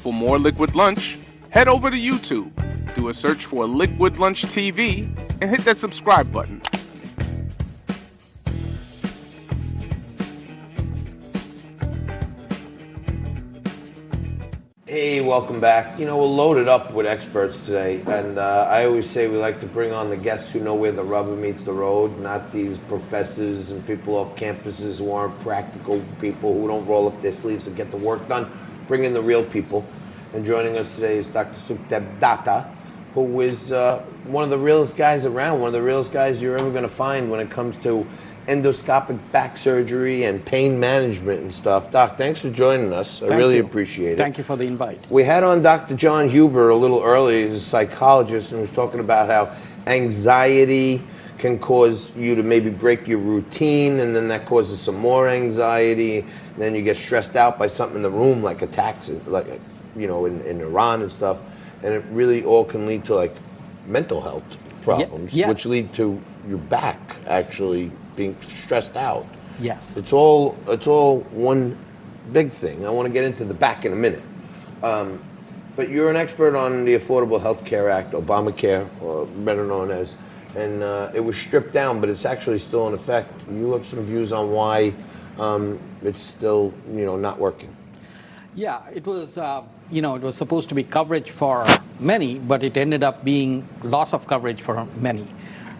For more Liquid Lunch, head over to YouTube, do a search for Liquid Lunch TV, and hit that subscribe button. Hey, welcome back. You know, we're loaded up with experts today, and I always say we like to bring on the guests who know where the rubber meets the road, not these professors and people off campuses who aren't practical people who don't roll up their sleeves and get the work done. Bring in the real people. And joining us today is Dr. Sukdeb Datta, who is one of the realest guys around, one of the realest guys you're ever going to find when it comes to endoscopic back surgery and pain management and stuff. Doc, thanks for joining us. I really appreciate it. Thank you for the invite. We had on Dr. John Huber a little early. He's a psychologist and was talking about how anxiety can cause you to maybe break your routine, and then that causes some more anxiety. And then you get stressed out by something in the room, like attacks, like in Iran and stuff. And it really all can lead to like mental health problems, yes. which lead to your back actually being stressed out. Yes. It's all one big thing. I want to get into the back in a minute. But you're an expert on the Affordable Health Care Act, Obamacare, or better known as, and it was stripped down, but it's actually still in effect. You have some views on why it's still, not working. Yeah, it was, it was supposed to be coverage for many, but it ended up being loss of coverage for many.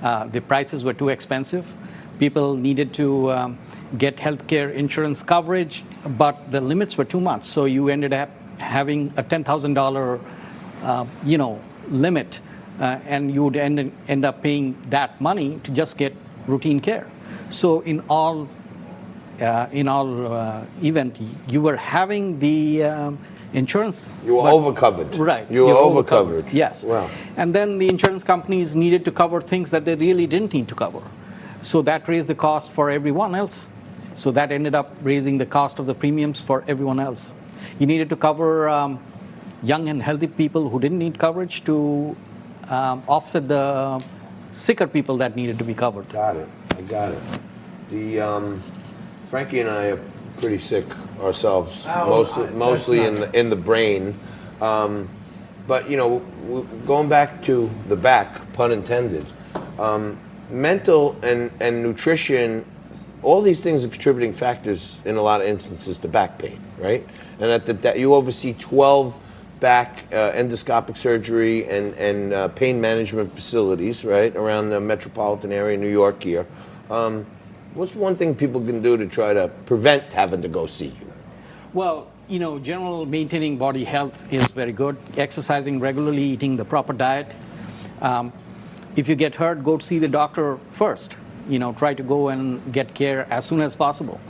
The prices were too expensive. People needed to get healthcare insurance coverage, but the limits were too much. So you ended up having a $10,000, limit, and you would end up paying that money to just get routine care. So in all event, you were having the insurance. You were overcovered. Right. You were overcovered. Yes. Wow. And then the insurance companies needed to cover things that they really didn't need to cover. So that raised the cost for everyone else. So that ended up raising the cost of the premiums for everyone else. You needed to cover young and healthy people who didn't need coverage to offset the sicker people that needed to be covered. Got it. I got it. Frankie and I are pretty sick ourselves, mostly in the brain. But going back to the back, pun intended. Mental and nutrition, all these things are contributing factors in a lot of instances to back pain, right? And you oversee 12 back endoscopic surgery and pain management facilities, right, around the metropolitan area, New York here. What's one thing people can do to try to prevent having to go see you? Well, general maintaining body health is very good. Exercising regularly, eating the proper diet. If you get hurt, go see the doctor first. Try to go and get care as soon as possible.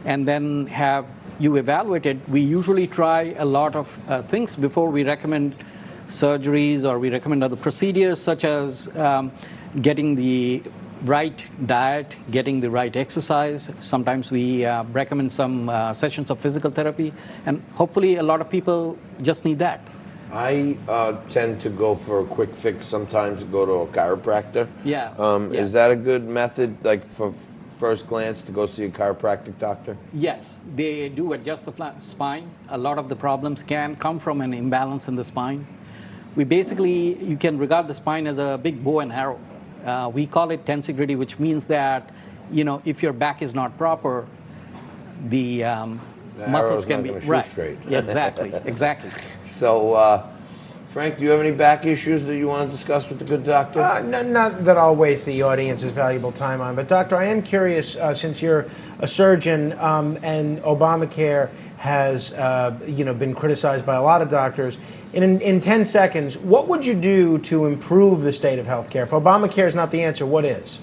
And then have you evaluated. We usually try a lot of things before we recommend surgeries or we recommend other procedures, such as getting the right diet, getting the right exercise. Sometimes we recommend some sessions of physical therapy, and hopefully a lot of people just need that. I tend to go for a quick fix sometimes, go to a chiropractor. Yeah. Yes. Is that a good method, like for first glance, to go see a chiropractic doctor? Yes, they do adjust the spine. A lot of the problems can come from an imbalance in the spine. You can regard the spine as a big bow and arrow. We call it tensegrity, which means that, if your back is not proper, the muscles can be right. Straight. Yeah, exactly. So, Frank, do you have any back issues that you want to discuss with the good doctor? Not that I'll waste the audience's valuable time on, but doctor, I am curious, since you're a surgeon and Obamacare has been criticized by a lot of doctors, in 10 seconds, what would you do to improve the state of healthcare? If Obamacare is not the answer, what is?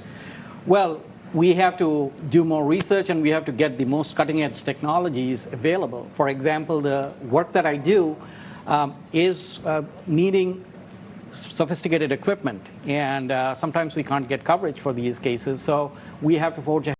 Well, we have to do more research, and we have to get the most cutting-edge technologies available. For example, the work that I do is needing sophisticated equipment, and sometimes we can't get coverage for these cases, so we have to forge